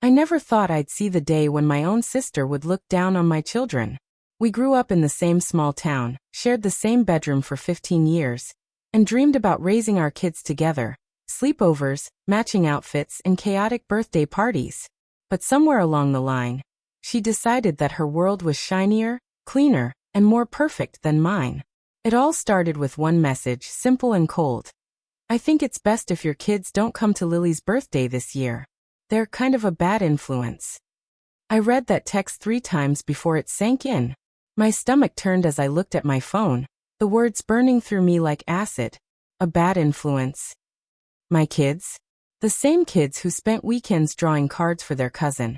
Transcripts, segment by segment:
I never thought I'd see the day when my own sister would look down on my children. We grew up in the same small town, shared the same bedroom for 15 years, and dreamed about raising our kids together, sleepovers, matching outfits, and chaotic birthday parties. But somewhere along the line, she decided that her world was shinier, cleaner, and more perfect than mine. It all started with one message, simple and cold. I think it's best if your kids don't come to Lily's birthday this year. They're kind of a bad influence. I read that text 3 times before it sank in. My stomach turned as I looked at my phone, the words burning through me like acid. A bad influence. My kids? The same kids who spent weekends drawing cards for their cousin.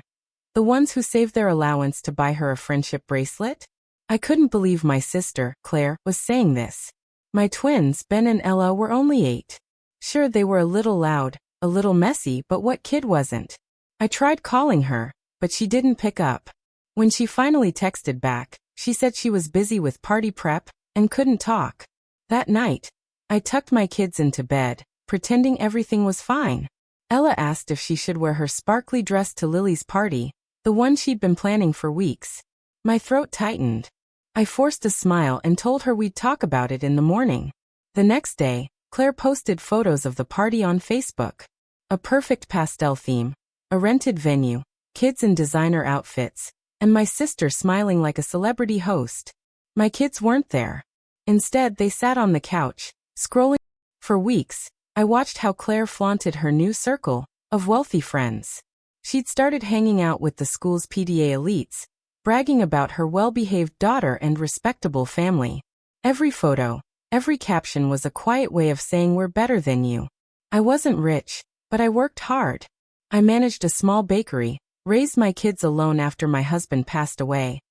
The ones who saved their allowance to buy her a friendship bracelet? I couldn't believe my sister, Claire, was saying this. My twins, Ben and Ella, were only 8. Sure, they were a little loud, a little messy, but what kid wasn't? I tried calling her, but she didn't pick up. When she finally texted back, she said she was busy with party prep and couldn't talk. That night, I tucked my kids into bed, pretending everything was fine. Ella asked if she should wear her sparkly dress to Lily's party, the one she'd been planning for weeks. My throat tightened. I forced a smile and told her we'd talk about it in the morning. The next day, Claire posted photos of the party on Facebook. A perfect pastel theme, a rented venue, kids in designer outfits, and my sister smiling like a celebrity host. My kids weren't there. Instead, they sat on the couch, scrolling. For weeks, I watched how Claire flaunted her new circle of wealthy friends. She'd started hanging out with the school's PTA elites, bragging about her well-behaved daughter and respectable family. Every photo, every caption was a quiet way of saying we're better than you. I wasn't rich, but I worked hard. I managed a small bakery, raised my kids alone after my husband passed away,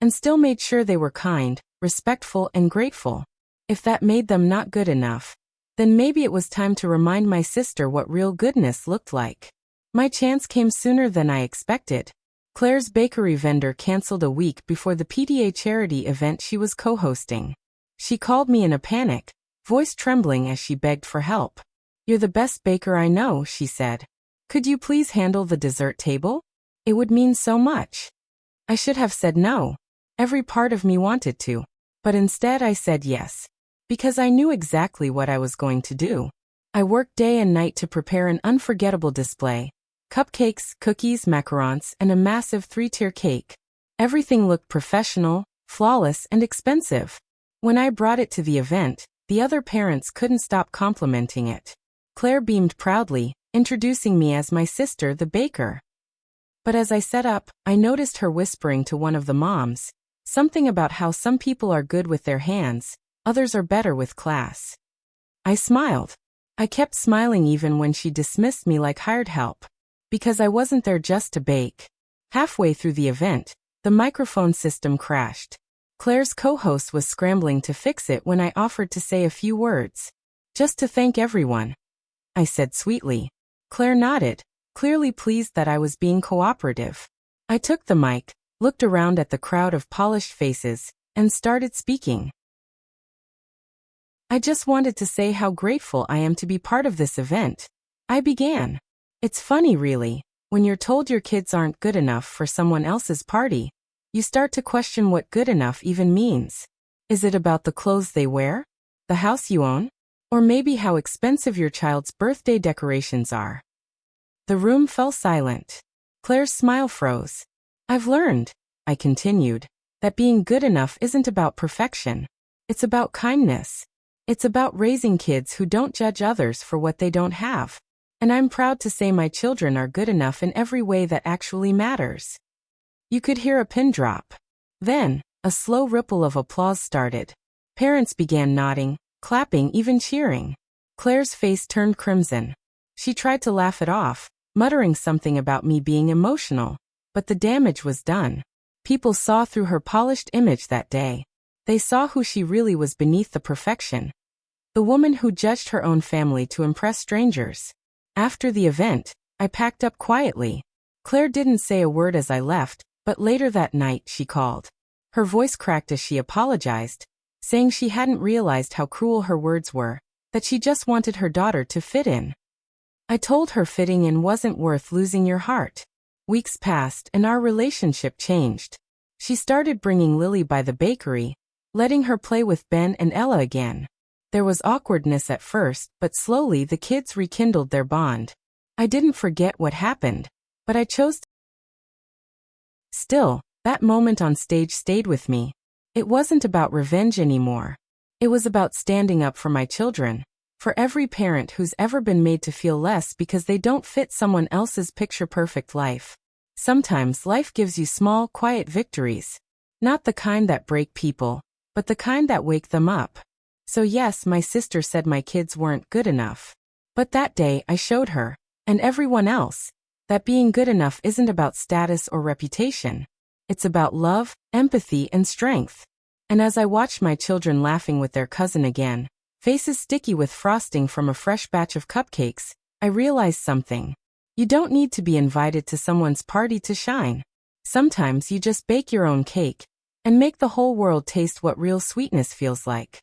and still made sure they were kind, respectful, and grateful. If that made them not good enough, then maybe it was time to remind my sister what real goodness looked like. My chance came sooner than I expected. Claire's bakery vendor canceled a week before the PTA charity event she was co-hosting. She called me in a panic, voice trembling as she begged for help. "You're the best baker I know," she said. "Could you please handle the dessert table? It would mean so much." I should have said no. Every part of me wanted to. But instead I said yes. Because I knew exactly what I was going to do. I worked day and night to prepare an unforgettable display. Cupcakes, cookies, macarons, and a massive 3-tier cake. Everything looked professional, flawless, and expensive. When I brought it to the event, the other parents couldn't stop complimenting it. Claire beamed proudly, introducing me as my sister, the baker. But as I set up, I noticed her whispering to one of the moms, something about how some people are good with their hands, others are better with class. I smiled. I kept smiling even when she dismissed me like hired help. Because I wasn't there just to bake. Halfway through the event, the microphone system crashed. Claire's co-host was scrambling to fix it when I offered to say a few words. "Just to thank everyone," I said sweetly. Claire nodded, clearly pleased that I was being cooperative. I took the mic, looked around at the crowd of polished faces, and started speaking. "I just wanted to say how grateful I am to be part of this event," I began. It's funny really, when you're told your kids aren't good enough for someone else's party, you start to question what good enough even means. Is it about the clothes they wear? The house you own? Or maybe how expensive your child's birthday decorations are? The room fell silent. Claire's smile froze. "I've learned," I continued, "that being good enough isn't about perfection. It's about kindness. It's about raising kids who don't judge others for what they don't have. And I'm proud to say my children are good enough in every way that actually matters." You could hear a pin drop. Then, a slow ripple of applause started. Parents began nodding, clapping, even cheering. Claire's face turned crimson. She tried to laugh it off, muttering something about me being emotional. But the damage was done. People saw through her polished image that day. They saw who she really was beneath the perfection. The woman who judged her own family to impress strangers. After the event, I packed up quietly. Claire didn't say a word as I left, but later that night she called. Her voice cracked as she apologized, saying she hadn't realized how cruel her words were, that she just wanted her daughter to fit in. I told her fitting in wasn't worth losing your heart. Weeks passed and our relationship changed. She started bringing Lily by the bakery, letting her play with Ben and Ella again. There was awkwardness at first, but slowly the kids rekindled their bond. I didn't forget what happened, but I chose to. Still, that moment on stage stayed with me. It wasn't about revenge anymore. It was about standing up for my children, for every parent who's ever been made to feel less because they don't fit someone else's picture-perfect life. Sometimes life gives you small, quiet victories. Not the kind that break people, but the kind that wake them up. So yes, my sister said my kids weren't good enough. But that day I showed her, and everyone else, that being good enough isn't about status or reputation. It's about love, empathy, and strength. And as I watched my children laughing with their cousin again, faces sticky with frosting from a fresh batch of cupcakes, I realized something. You don't need to be invited to someone's party to shine. Sometimes you just bake your own cake and make the whole world taste what real sweetness feels like.